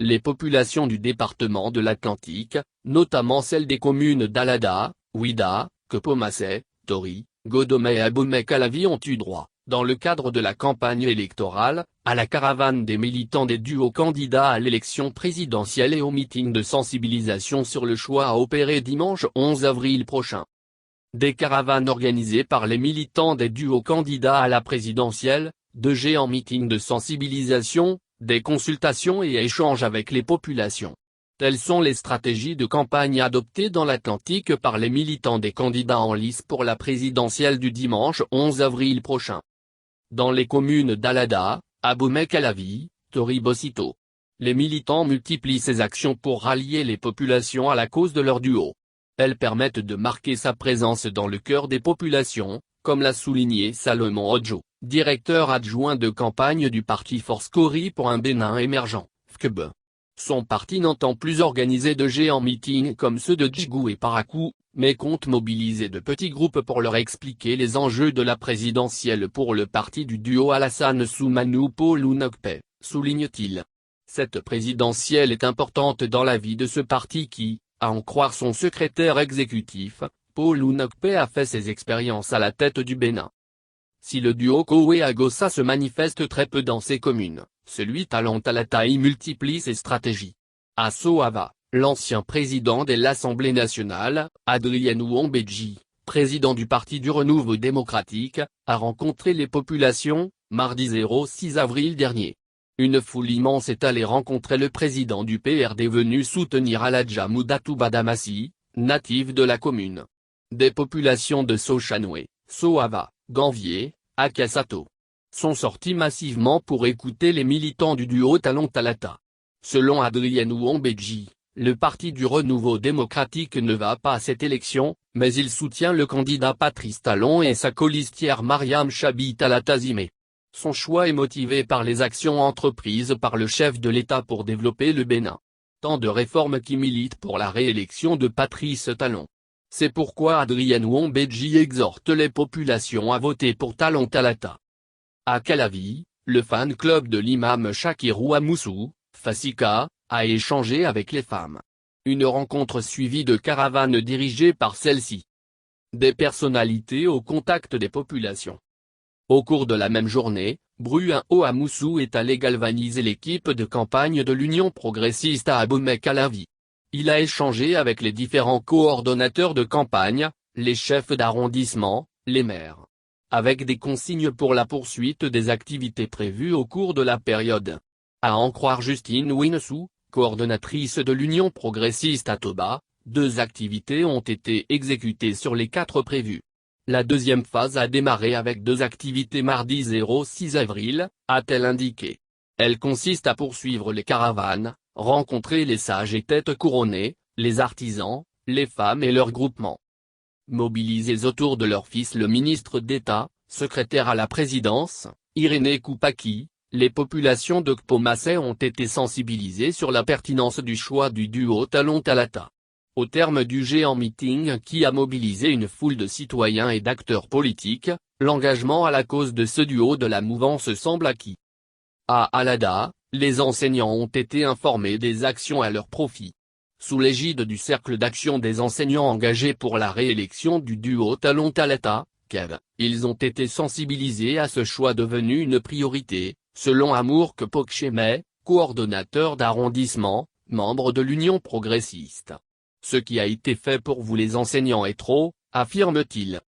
Les populations du département de l'Atlantique, notamment celles des communes d'Alada, Ouida, Kpomase, Tori, Godome et Abomey-Calavi ont eu droit, dans le cadre de la campagne électorale, à la caravane des militants des duos candidats à l'élection présidentielle et au meeting de sensibilisation sur le choix à opérer dimanche 11 avril prochain. Des caravanes organisées par les militants des duos candidats à la présidentielle, de géants meetings de sensibilisation, des consultations et échanges avec les populations. Telles sont les stratégies de campagne adoptées dans l'Atlantique par les militants des candidats en lice pour la présidentielle du dimanche 11 avril prochain. Dans les communes d'Alada, Abomey-Calavi, Tori-Bocito, les militants multiplient ces actions pour rallier les populations à la cause de leur duo. Elles permettent de marquer sa présence dans le cœur des populations, comme l'a souligné Salomon Odjo, directeur adjoint de campagne du parti Force Kori pour un Bénin émergent, FKB. Son parti n'entend plus organiser de géants meetings comme ceux de Djigou et Parakou, mais compte mobiliser de petits groupes pour leur expliquer les enjeux de la présidentielle pour le parti du duo Alassane Soumanou-Paul Ounokpe, souligne-t-il. Cette présidentielle est importante dans la vie de ce parti qui, à en croire son secrétaire exécutif, Paul Ounokpe a fait ses expériences à la tête du Bénin. Si le duo Kowé-Agossa se manifeste très peu dans ces communes, celui Talon Talata y multiplie ses stratégies. À Soava, l'ancien président de l'Assemblée nationale, Adrien Ouambedji, président du Parti du Renouveau démocratique, a rencontré les populations, mardi 6 avril dernier. Une foule immense est allée rencontrer le président du PRD venu soutenir Aladja Moudatou Badamassi, natif de la commune. Des populations de Sochanoué, Soava, Ganvier, Akasato sont sortis massivement pour écouter les militants du duo Talon Talata. Selon Adrien Ouambedji, le Parti du Renouveau démocratique ne va pas à cette élection, mais il soutient le candidat Patrice Talon et sa colistière Mariam Chabi Talata Zimé. Son choix est motivé par les actions entreprises par le chef de l'État pour développer le Bénin. Tant de réformes qui militent pour la réélection de Patrice Talon. C'est pourquoi Adrien Ouambedji exhorte les populations à voter pour Talon Talata. À Calavi, le fan club de l'imam Shakirou Amoussou, Fasika, a échangé avec les femmes. Une rencontre suivie de caravanes dirigées par celles-ci. Des personnalités au contact des populations. Au cours de la même journée, Bruin-O Amoussou est allé galvaniser l'équipe de campagne de l'Union progressiste à Abomey-Calavi. Il a échangé avec les différents coordonnateurs de campagne, les chefs d'arrondissement, les maires. Avec des consignes pour la poursuite des activités prévues au cours de la période. À en croire Justine Winsou, coordonnatrice de l'Union progressiste à Toba, 2 activités ont été exécutées sur les 4 prévues. La deuxième phase a démarré avec 2 activités mardi 6 avril, a-t-elle indiqué. Elle consiste à poursuivre les caravanes, rencontrer les sages et têtes couronnées, les artisans, les femmes et leurs groupements. Mobilisés autour de leur fils le ministre d'État, secrétaire à la présidence, Irénée Koupaki, les populations de Kpomase ont été sensibilisées sur la pertinence du choix du duo Talon Talata. Au terme du géant meeting qui a mobilisé une foule de citoyens et d'acteurs politiques, l'engagement à la cause de ce duo de la mouvance semble acquis. À Alada, les enseignants ont été informés des actions à leur profit. Sous l'égide du Cercle d'action des enseignants engagés pour la réélection du duo Talon Talata, KEV, ils ont été sensibilisés à ce choix devenu une priorité, selon Amour Kpokcheme, coordonnateur d'arrondissement, membre de l'Union progressiste. Ce qui a été fait pour vous les enseignants est trop, affirme-t-il.